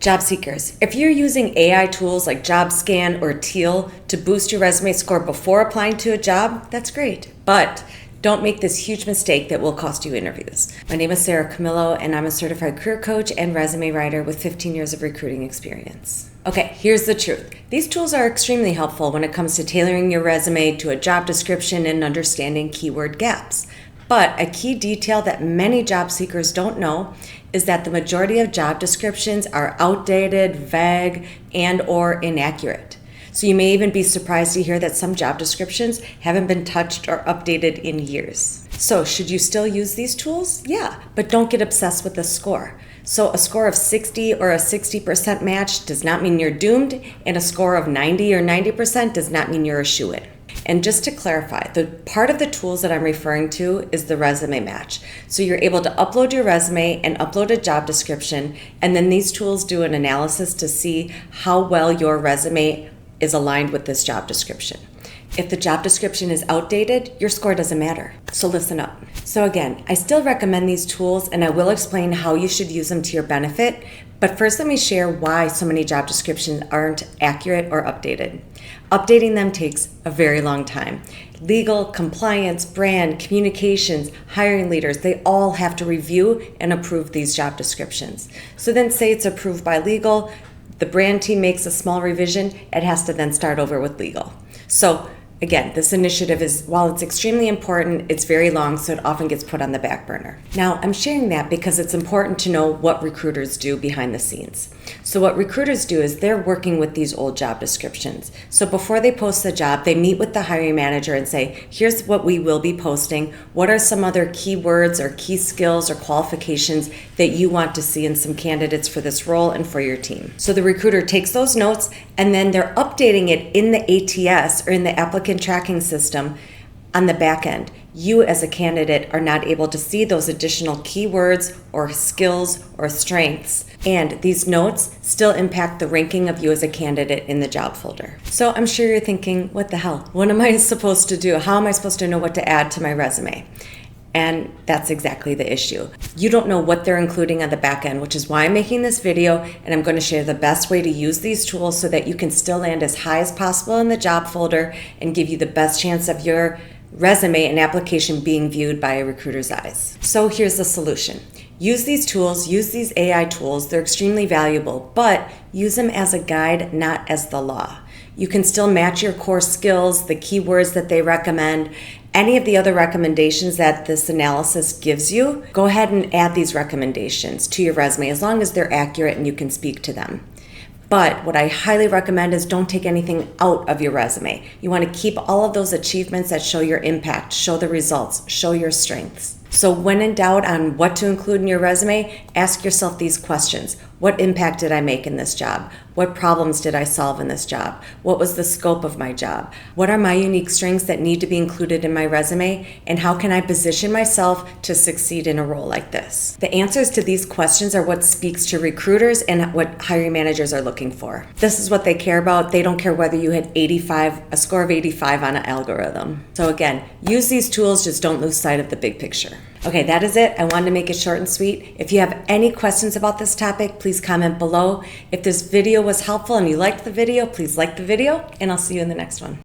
Job seekers, if you're using AI tools like Jobscan or Teal to boost your resume score before applying to a job, that's great. But don't make this huge mistake that will cost you interviews. My name is Sarah Camillo, and I'm a certified career coach and resume writer with 15 years of recruiting experience. Okay, here's the truth. These tools are extremely helpful when it comes to tailoring your resume to a job description and understanding keyword gaps. But a key detail that many job seekers don't know is that the majority of job descriptions are outdated, vague, and/or inaccurate. So you may even be surprised to hear that some job descriptions haven't been touched or updated in years. So should you still use these tools? Yeah, but don't get obsessed with the score. So a score of 60 or a 60% match does not mean you're doomed, and a score of 90 or 90% does not mean you're a shoo-in. And just to clarify, the part of the tools that I'm referring to is the resume match. So you're able to upload your resume and upload a job description, and then these tools do an analysis to see how well your resume is aligned with this job description. If the job description is outdated, your score doesn't matter. So listen up. So again, I still recommend these tools, and I will explain how you should use them to your benefit. But first, let me share why so many job descriptions aren't accurate or updated. Updating them takes a very long time. Legal, compliance, brand, communications, hiring leaders, they all have to review and approve these job descriptions. So then say it's approved by legal, the brand team makes a small revision, it has to then start over with legal. So again, this initiative is, while it's extremely important, it's very long, so it often gets put on the back burner. Now, I'm sharing that because it's important to know what recruiters do behind the scenes. So what recruiters do is they're working with these old job descriptions. So before they post the job, they meet with the hiring manager and say, here's what we will be posting. What are some other keywords or key skills or qualifications that you want to see in some candidates for this role and for your team? So the recruiter takes those notes, and then they're updating it in the ATS, or in the Applicant Tracking System, on the back end. You as a candidate are not able to see those additional keywords or skills or strengths, and these notes still impact the ranking of you as a candidate in the job folder. So I'm sure you're thinking, what the hell? What am I supposed to do? How am I supposed to know what to add to my resume? And that's exactly the issue. You don't know what they're including on the back end, which is why I'm making this video, and I'm going to share the best way to use these tools so that you can still land as high as possible in the job folder and give you the best chance of your resume and application being viewed by a recruiter's eyes. So here's the solution. Use these tools, use these AI tools. They're extremely valuable, but use them as a guide, not as the law. You can still match your core skills, the keywords that they recommend, any of the other recommendations that this analysis gives you. Go ahead and add these recommendations to your resume as long as they're accurate and you can speak to them. But what I highly recommend is don't take anything out of your resume. You want to keep all of those achievements that show your impact, show the results, show your strengths. So when in doubt on what to include in your resume, ask yourself these questions. What impact did I make in this job? What problems did I solve in this job? What was the scope of my job? What are my unique strengths that need to be included in my resume? And how can I position myself to succeed in a role like this? The answers to these questions are what speaks to recruiters and what hiring managers are looking for. This is what they care about. They don't care whether you hit a score of 85 on an algorithm. So again, use these tools, just don't lose sight of the big picture. Okay, that is it. I wanted to make it short and sweet. If you have any questions about this topic, please comment below. If this video was helpful and you liked the video, please like the video, and I'll see you in the next one.